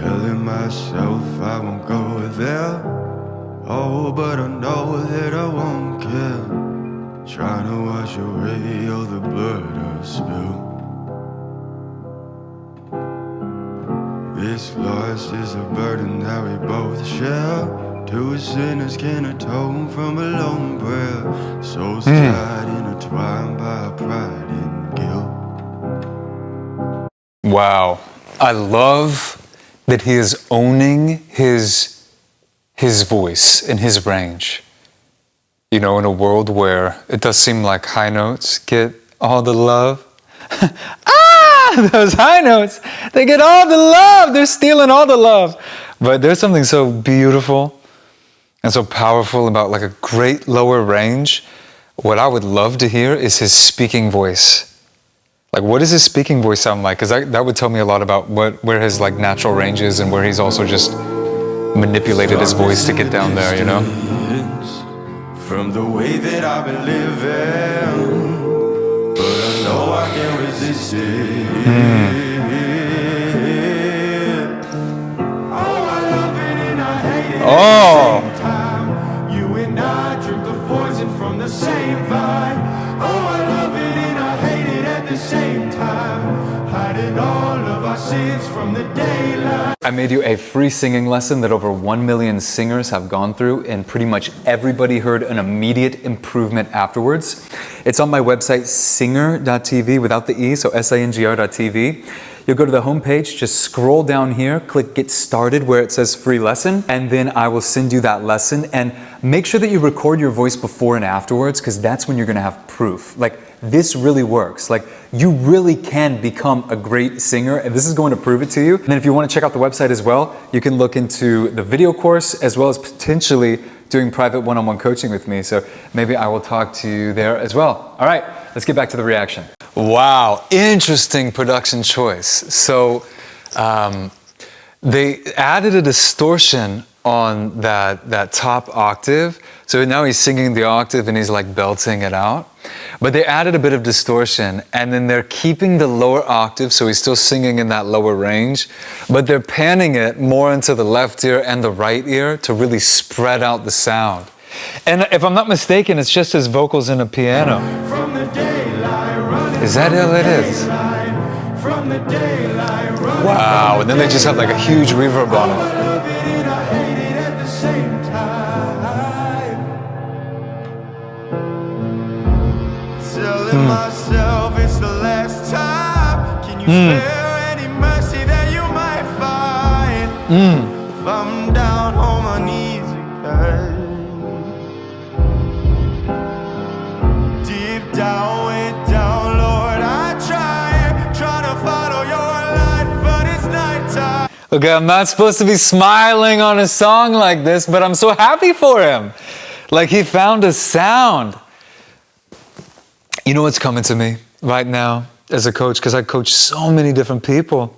Telling myself I won't go there. Oh, but I know that I won't care. Trying to wash away all the blood I've spilled. This loss is a burden that we both share. Two sinners can atone from a lone prayer. Souls tied, intertwined by pride and guilt. Wow. I love that he is owning his voice and his range. You know, in a world where it does seem like high notes get all the love. Those high notes, they get all the love. They're stealing all the love. But there's something so beautiful and so powerful about like a great lower range. What I would love to hear is his speaking voice. Like, what does his speaking voice sound like? Because that would tell me a lot about where his like natural range is and where he's also just manipulated his voice to get down there, you know? From the way that I've been living, but I know I can't resist it. Oh, I love it and I hate it at the same time. You and I drink the poison from the same vine. Oh, I love it and I hate it at the same time. Hiding all of our sins from the daylight. I made you a free singing lesson that over 1 million singers have gone through, and pretty much everybody heard an immediate improvement afterwards. It's on my website, singer.tv, without the E, so SINGR.tv. You'll go to the homepage, just scroll down here, click Get Started where it says free lesson, and then I will send you that lesson. And make sure that you record your voice before and afterwards, because that's when you're gonna have proof. Like, this really works. Like, you really can become a great singer, and this is going to prove it to you. And then if you want to check out the website as well, you can look into the video course as well as potentially doing private one-on-one coaching with me. So maybe I will talk to you there as well. All right, let's get back to the reaction. Wow, interesting production choice. So they added a distortion on that top octave. So now he's singing the octave and he's like belting it out. But they added a bit of distortion, and then they're keeping the lower octave, so he's still singing in that lower range, but they're panning it more into the left ear and the right ear to really spread out the sound. And if I'm not mistaken, it's just his vocals and a piano. Is that all it is? Wow, and then they just have like a huge reverb on it. Telling myself it's the last time. Can you spare any mercy that you might find? If I'm down on my knees again, deep down, way down, Lord, I try to follow your light, but it's nighttime. Okay, I'm not supposed to be smiling on a song like this, but I'm so happy for him. Like, he found a sound. You know what's coming to me right now as a coach, because I coach so many different people,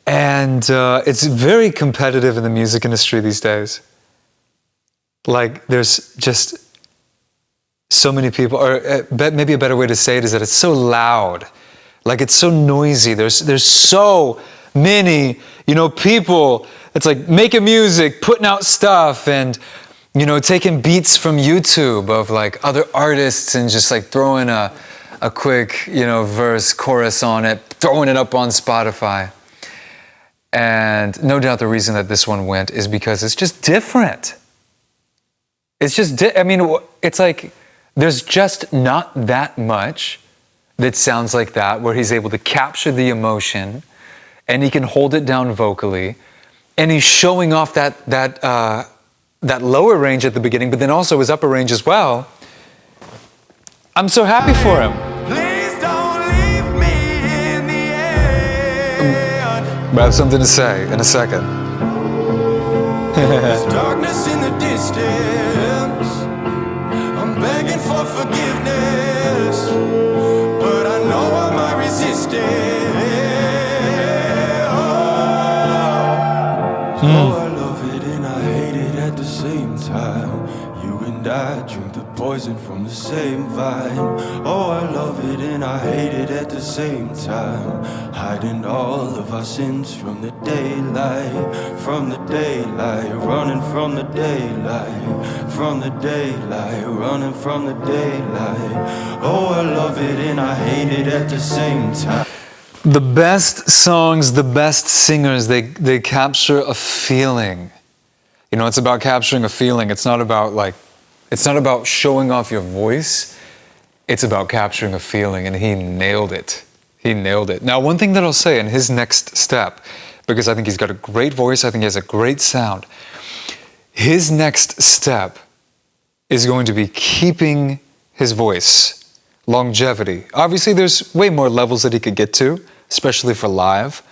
and it's very competitive in the music industry these days. Like, there's just so many people, or maybe a better way to say it is that it's so loud. Like, it's so noisy. There's so many, people. It's like making music, putting out stuff, and taking beats from YouTube of like other artists and just like throwing a quick, verse, chorus on it, throwing it up on Spotify. And no doubt the reason that this one went is because it's just different. It's just, it's like there's just not that much that sounds like that, where he's able to capture the emotion and he can hold it down vocally, and he's showing off that lower range at the beginning, but then also his upper range as well. I'm so happy for him. Please don't leave me in the air. But I have something to say in a second. There's darkness in the distance. I'm begging for forgiveness, but I know I might resist it. Oh, I love it and I hate it at the same time. You and and I drink the poison from the same vine. Oh, I love it and I hate it at the same time. Hiding all of our sins from the daylight, running from the daylight, running from the daylight. Oh, I love it and I hate it at the same time. The best songs, the best singers, they capture a feeling. You know, it's about capturing a feeling. It's not about showing off your voice. It's about capturing a feeling, and he nailed it. He nailed it. Now, one thing that I'll say in his next step, because I think he's got a great voice, I think he has a great sound. His next step is going to be keeping his voice. Longevity. Obviously, there's way more levels that he could get to, especially for live.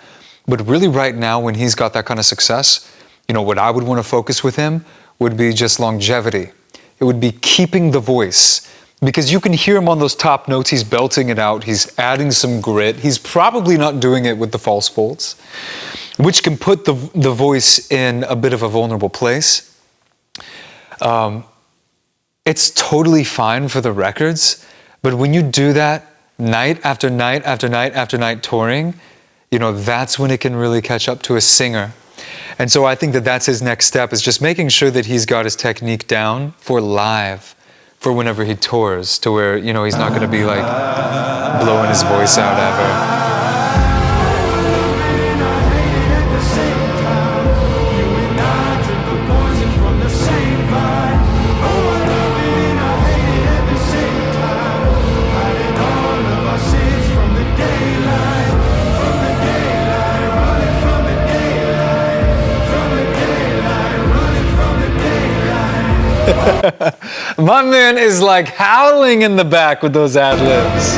But really right now, when he's got that kind of success, you know, what I would want to focus with him would be just longevity. It would be keeping the voice. Because you can hear him on those top notes, he's belting it out, he's adding some grit. He's probably not doing it with the false folds, which can put the voice in a bit of a vulnerable place. It's totally fine for the records, but when you do that night after night after night after night touring, you know, that's when it can really catch up to a singer. And so I think that that's his next step, is just making sure that he's got his technique down for live, for whenever he tours, to where, you know, he's not going to be like blowing his voice out ever. My man is like howling in the back with those ad-libs.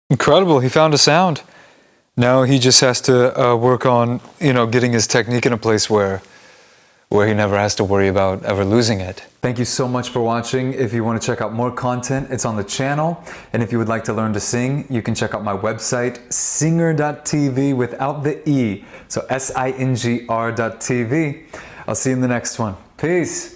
Incredible, he found a sound. Now he just has to work on, you know, getting his technique in a place where he never has to worry about ever losing it. Thank you so much for watching. If you want to check out more content, it's on the channel. And if you would like to learn to sing, you can check out my website, singer.tv without the E. So SINGR.tv. I'll see you in the next one. Peace.